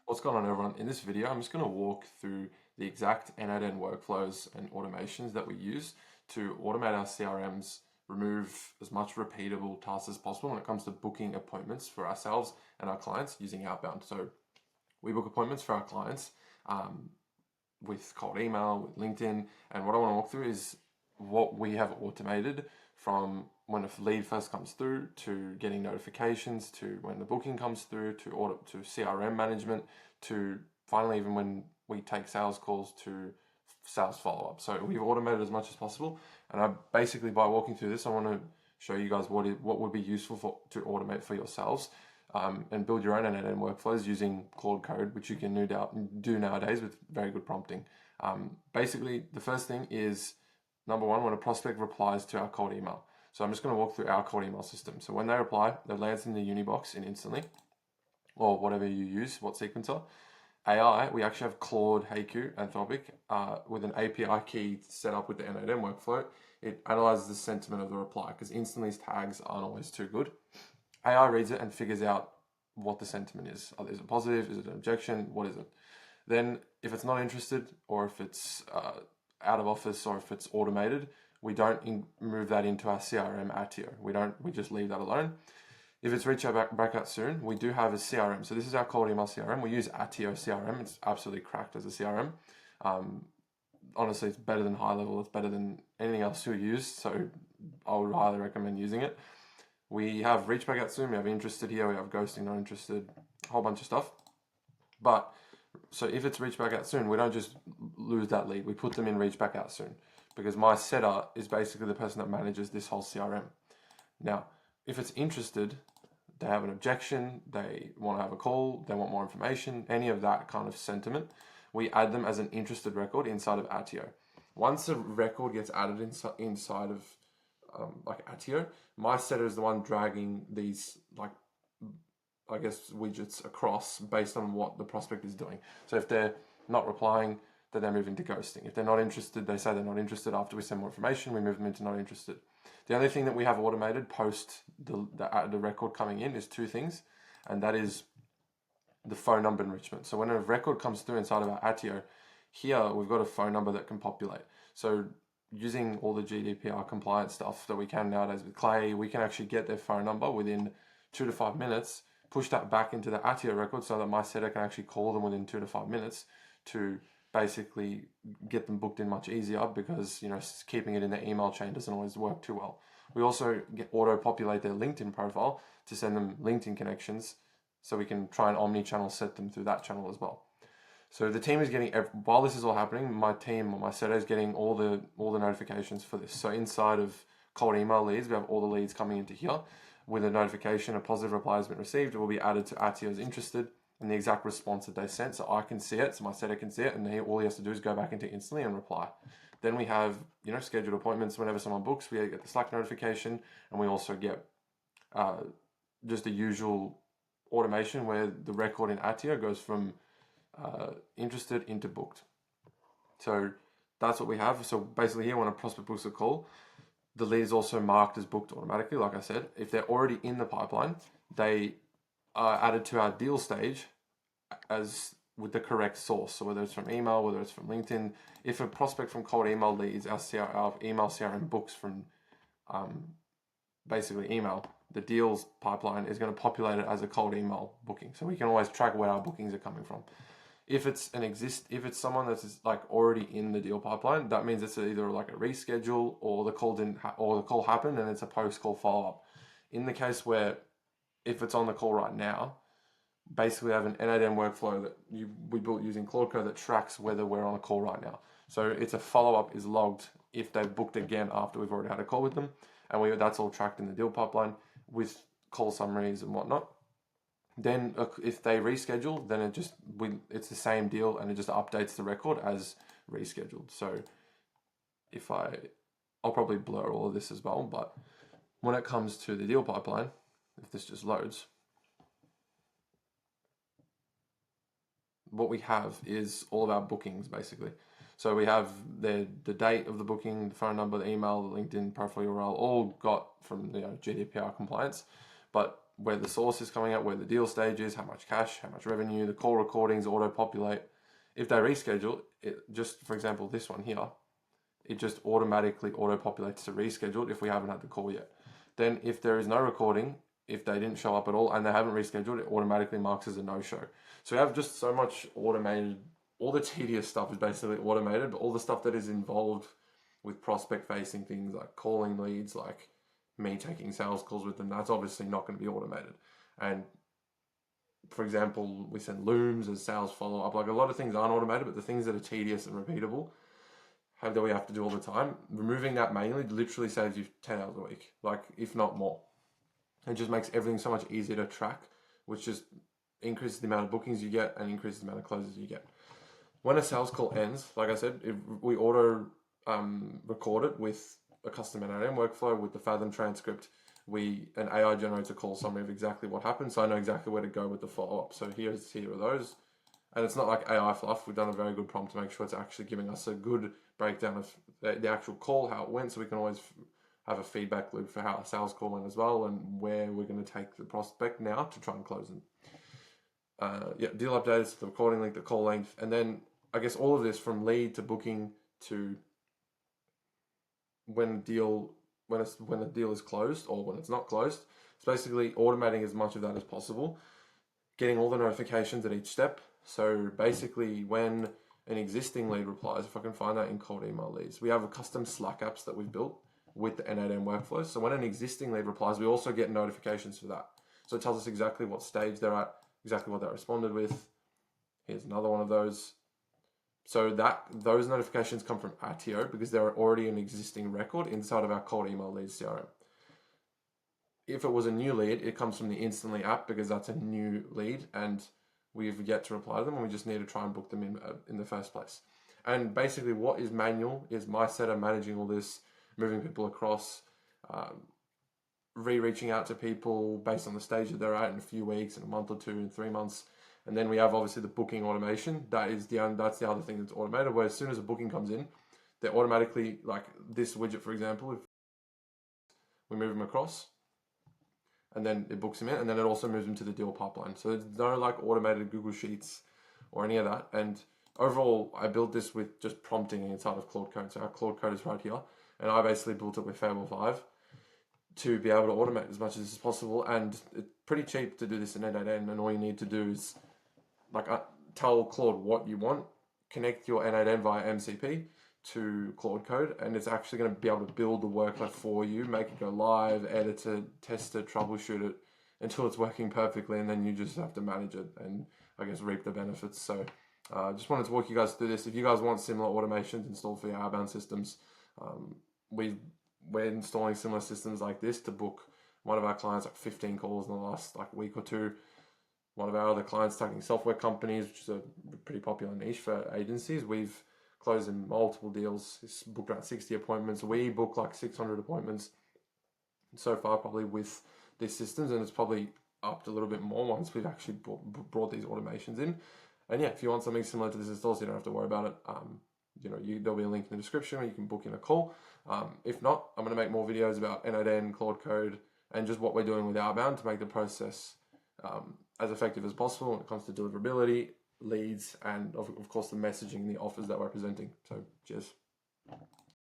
What's going on, everyone? In this video, I'm just going to walk through the exact n8n workflows and automations that we use to automate our CRMs, remove as much repeatable tasks as possible when it comes to booking appointments for ourselves and our clients using outbound. So we book appointments for our clients with cold email, with LinkedIn, and what I want to walk through is what we have automated from when a lead first comes through to getting notifications to when the booking comes through to order to CRM management to finally even when we take sales calls to sales follow-up. So we've automated as much as possible, and I basically, by walking through this, I want to show you guys what would be useful to automate for yourselves, and build your own n8n workflows using Claude code, which you can no doubt do nowadays with very good prompting. Basically, the first thing is, number one, when a prospect replies to our cold email. So I'm just going to walk through our cold email system. So when they reply, that lands in the Unibox instantly, or whatever you use, what sequencer. AI, we actually have Claude, Heku, Anthropic, with an API key set up with the n8n workflow. It analyzes the sentiment of the reply because instantly tags aren't always too good. AI reads it and figures out what the sentiment is. Is it positive? Is it an objection? What is it? Then, if it's not interested, or if it's out of office, or if it's automated, we don't move that into our CRM Attio. We just leave that alone. If it's reach back out soon, we do have a CRM. So this is our cold email CRM. We use Attio CRM. It's absolutely cracked as a CRM. Honestly, it's better than High Level. It's better than anything else we use. So I would highly recommend using it. We have reach back out soon. We have interested here. We have ghosting, not interested, a whole bunch of stuff. But so if it's reach back out soon, we don't just lose that lead. We put them in reach back out soon, because my setter is basically the person that manages this whole CRM. Now, if it's interested, they have an objection, they want to have a call, they want more information, any of that kind of sentiment, we add them as an interested record inside of Attio. Once a record gets added inside of like Attio, my setter is the one dragging these, like, I guess, widgets across based on what the prospect is doing. So if they're not replying, then they move into ghosting. If they're not interested, they say they're not interested. After we send more information, we move them into not interested. The only thing that we have automated post the record coming in is two things, and that is the phone number enrichment. So when a record comes through inside of our Attio, here we've got a phone number that can populate. So using all the GDPR compliance stuff that we can nowadays with Clay, we can actually get their phone number within 2 to 5 minutes, push that back into the Attio record so that my setter can actually call them within 2 to 5 minutes to basically get them booked in much easier, because keeping it in the email chain doesn't always work too well. We also auto-populate their LinkedIn profile to send them LinkedIn connections, so we can try and omni-channel set them through that channel as well. So the team is getting, while this is all happening, my team or my setter is getting all the notifications for this. So inside of cold email leads, we have all the leads coming into here with a notification, a positive reply has been received. It will be added to Attio's interested and the exact response that they sent, so I can see it, so my setter can see it, and all he has to do is go back into instantly and reply. Then we have scheduled appointments. Whenever someone books, we get the Slack notification, and we also get just the usual automation where the record in Attio goes from interested into booked. So that's what we have. So basically here, when a prospect books a call, the lead is also marked as booked automatically. Like I said, if they're already in the pipeline, they are added to our deal stage as with the correct source. So whether it's from email, whether it's from LinkedIn. If a prospect from cold email leads, our email CRM books from basically email, the deals pipeline is going to populate it as a cold email booking. So we can always track where our bookings are coming from. If it's someone that's like already in the deal pipeline, that means it's either like a reschedule, or the call happened and it's a post-call follow-up. In the case where if it's on the call right now, basically I have an n8n workflow that we built using Claude Code that tracks whether we're on a call right now. So it's a follow-up is logged if they've booked again after we've already had a call with them, and that's all tracked in the deal pipeline with call summaries and whatnot. Then if they reschedule, then it's the same deal, and it just updates the record as rescheduled. So I'll probably blur all of this as well, but when it comes to the deal pipeline, if this just loads, what we have is all of our bookings basically. So we have the date of the booking, the phone number, the email, the LinkedIn profile URL, all got from GDPR compliance. But where the source is coming out, where the deal stage is, how much cash, how much revenue, the call recordings auto-populate. If they reschedule, it just, for example, this one here, it just automatically auto-populates to reschedule if we haven't had the call yet. Then if there is no recording, if they didn't show up at all and they haven't rescheduled, it automatically marks as a no-show. So we have just so much automated. All the tedious stuff is basically automated, but all the stuff that is involved with prospect-facing things like calling leads, like me taking sales calls with them, that's obviously not going to be automated. And for example, we send looms as sales follow-up. Like a lot of things aren't automated, but the things that are tedious and repeatable that we have to do all the time, removing that manually literally saves you 10 hours a week, like if not more. It just makes everything so much easier to track, which just increases the amount of bookings you get and increases the amount of closes you get. When a sales call ends, like I said, we auto record it with a custom n8n workflow with the Fathom transcript. An AI generates a call summary of exactly what happened, so I know exactly where to go with the follow-up. So here are those. And it's not like AI fluff. We've done a very good prompt to make sure it's actually giving us a good breakdown of the actual call, how it went, so we can always have a feedback loop for how a sales call went as well and where we're going to take the prospect now to try and close them. Deal updates, the recording length, the call length, and then I guess all of this from lead to booking to when the deal is closed or when it's not closed. It's basically automating as much of that as possible, getting all the notifications at each step. So basically when an existing lead replies, if I can find that in cold email leads, we have a custom Slack apps that we've built with the n8n workflow. So when an existing lead replies, we also get notifications for that. So it tells us exactly what stage they're at, exactly what they responded with. Here's another one of those. So those notifications come from RTO because they're already an existing record inside of our cold email leads CRM. If it was a new lead, it comes from the Instantly app because that's a new lead and we've yet to reply to them and we just need to try and book them in the first place. And basically what is manual is my setup managing all this, moving people across, reaching out to people based on the stage that they're at in a few weeks, in a month or two, in 3 months. And then we have obviously the booking automation. That's the other thing that's automated, where as soon as a booking comes in, they're automatically, like this widget, for example, if we move them across, and then it books them in, and then it also moves them to the deal pipeline. So there's no like automated Google Sheets or any of that. And overall, I built this with just prompting inside of Claude Code. So our Claude Code is right here, and I basically built it with Fable 5 to be able to automate as much as possible. And it's pretty cheap to do this in n8n, and all you need to do is tell Claude what you want, connect your n8n via MCP to Claude Code, and it's actually going to be able to build the workload for you, make it go live, edit it, test it, troubleshoot it until it's working perfectly, and then you just have to manage it and I guess reap the benefits. So just wanted to walk you guys through this. If you guys want similar automations installed for your outbound systems, we're installing similar systems like this to book one of our clients 15 calls in the last week or two. One of our other clients, targeting software companies, which is a pretty popular niche for agencies, we've closed in multiple deals. It's booked around 60 appointments. We book 600 appointments so far probably with these systems, and it's probably upped a little bit more once we've actually brought these automations in. And yeah, if you want something similar to this install, so you don't have to worry about it, there'll be a link in the description where you can book in a call. If not, I'm going to make more videos about n8n, Claude Code, and just what we're doing with outbound to make the process as effective as possible when it comes to deliverability, leads, and of course the messaging and the offers that we're presenting. So cheers.